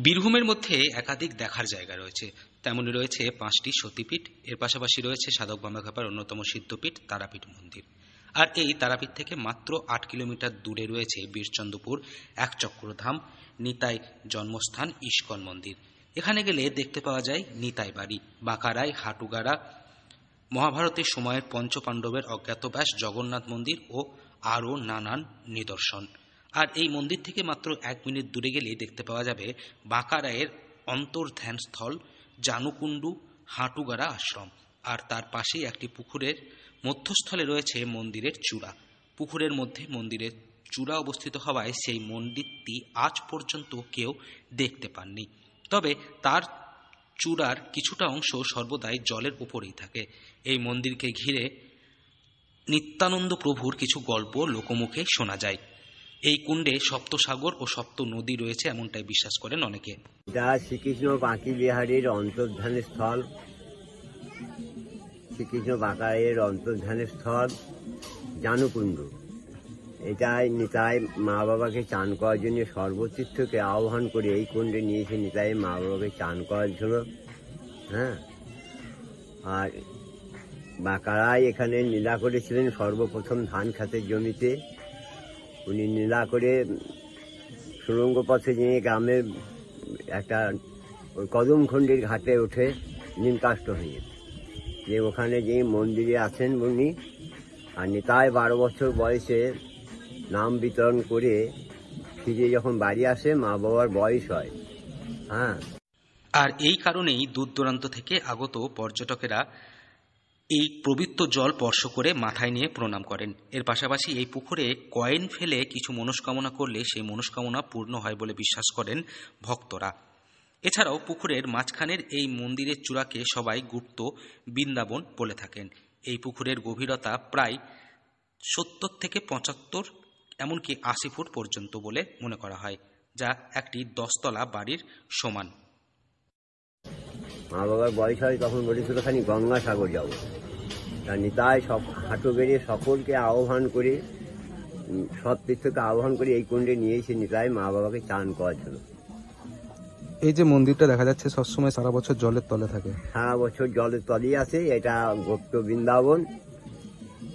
বীরভূমের মধ্যে একাধিক দেখার জায়গা রয়েছে। তেমনি রয়েছে 5টি সতীপীঠ, এর পাশাপাশি রয়েছে সাধক বামাখ্যাপার অন্যতম সিদ্ধপীঠ তারাপীঠ মন্দির। আর এই তারাপীঠ থেকে মাত্র 8 কিলোমিটার দূরে রয়েছে বীরচন্দ্রপুর একচক্রধাম নিতাই জন্মস্থান ইস্কন মন্দির। এখানে গেলে দেখতে পাওয়া যায় নিতাই বাড়ি, বাঁকারায় হাটুগাড়া, মহাভারতের সময়ের পঞ্চপাণ্ডবের অজ্ঞাতবাস জগন্নাথ মন্দির ও আরও নানান নিদর্শন। আর এই মন্দির থেকে মাত্র 1 মিনিট দূরে গেলে দেখতে পাওয়া যাবে বাঁকারায়ের অন্তর্ধ্যান স্থল জানুকুণ্ডু হাটুগাড়া আশ্রম। আর তার পাশেই একটি পুকুরের মধ্যস্থলে রয়েছে মন্দিরের চূড়া। পুকুরের মধ্যে মন্দিরের চূড়া অবস্থিত হওয়ায় সেই মন্দিরটি আজ পর্যন্ত কেউ দেখতে পাননি। তবে তার চূড়ার কিছুটা অংশ সর্বদাই জলের উপরেই থাকে। এই মন্দিরকে ঘিরে নিত্যানন্দ প্রভুর কিছু গল্প লোকমুখে শোনা যায়। এই কুণ্ডে সপ্তসাগর ও সপ্ত নদী রয়েছে এমনটাই বিশ্বাস করেন অনেকে। যা শ্রীকৃষ্ণ বাঁকি বিহারীর অন্তর্ধানের স্থল, শ্রীকৃষ্ণ বাঁকায়ের অন্তর্ধানের স্থল জানুকুণ্ড। এটাই নিতাই মা বাবাকে চান করার জন্য সর্বতীর্থকে আহ্বান করে এই কুণ্ডে নিয়েছে নিতাই মা বাবাকে চান করার জন্য। হ্যাঁ, আর বাঁকারায় এখানে নীলা করেছিলেন সর্বপ্রথম ধান খাতের জমিতে। উনি নীলা করে সুড়ঙ্গ পথে নিয়ে গ্রামের একটা ওই কদমখণ্ডির ঘাটে উঠে নিমকাষ্ট হয়ে যে ওখানে যে মন্দিরে আছেন উনি। আর নিতাই 12 বছর বয়সে নাম বিতরণ করে ফিরে যখন বাড়ি আসে মা বাবার বয়স হয়। হ্যাঁ, আর এই কারণেই দূর দূরান্ত থেকে আগত পর্যটকেরা এই পবিত্র জল স্পর্শ করে মাথায় নিয়ে প্রণাম করেন। এর পাশাপাশি এই পুকুরে কয়েন ফেলে কিছু মনস্কামনা করলে সেই মনস্কামনা পূর্ণ হয় বলে বিশ্বাস করেন ভক্তরা। এছাড়াও পুকুরের মাঝখানের এই মন্দিরের চূড়াকে সবাই গুপ্ত বৃন্দাবন বলে থাকেন। এই পুকুরের গভীরতা প্রায় 70 থেকে 75 এমনকি 80 ফুট পর্যন্ত বলে মনে করা হয়, যা একটি 10 তলা বাড়ির সমান। মা বাবার বয়স হয় তখন বলেছিল খানি গঙ্গাসাগর যাবো। তা নিতাই সব হাঁটু বেরিয়ে সকলকে আহ্বান করে, সব তীর্থকে আহ্বান করে এই কুণ্ডে নিয়েছে নিতাই মা বাবাকে চান করার জন্য। এই যে মন্দিরটা দেখা যাচ্ছে সবসময় সারা বছর জলের তলে থাকে। সারা বছর জলের তলেই আছে। এটা গুপ্ত বৃন্দাবন,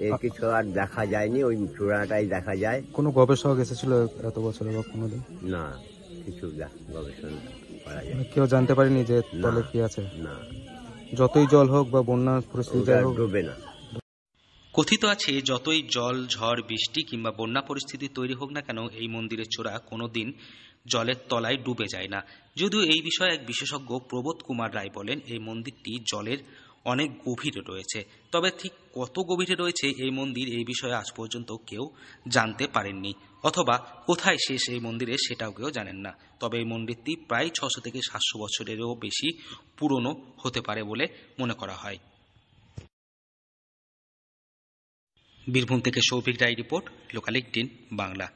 এর কিছু আর দেখা যায়নি, ওই চূড়াটাই দেখা যায়। কোনো গবেষক এসেছিল এত বছরে বা কোনোদিন? না, কিছু গবেষণা করা যায় কেউ জানতে পারেনি যে তলে কি আছে? না, যতই জল হোক বা বন্যা পরিস্থিতি হোক ডুবে না। কথিত আছে যতই জল ঝড় বৃষ্টি কিংবা বন্যা পরিস্থিতি তৈরি হোক না কেন এই মন্দিরের চূড়া কোনোদিন জলের তলায় ডুবে যায় না। যদিও এই বিষয়ে এক বিশেষজ্ঞ প্রবোধ কুমার রায় বলেন এই মন্দিরটি জলের অনেক গভীরে রয়েছে। তবে ঠিক কত গভীরে রয়েছে এই মন্দির এই বিষয়ে আজ পর্যন্ত কেউ জানতে পারেননি, অথবা কোথায় শেষ এই মন্দিরে সেটাও কেউ জানেন না। তবে এই মন্দিরটি প্রায় 600 থেকে 700 বছরেরও বেশি পুরনো হতে পারে বলে মনে করা হয়। বীরভূম থেকে সৌভিক রায় রিপোর্ট, লোকাল 18 বাংলা।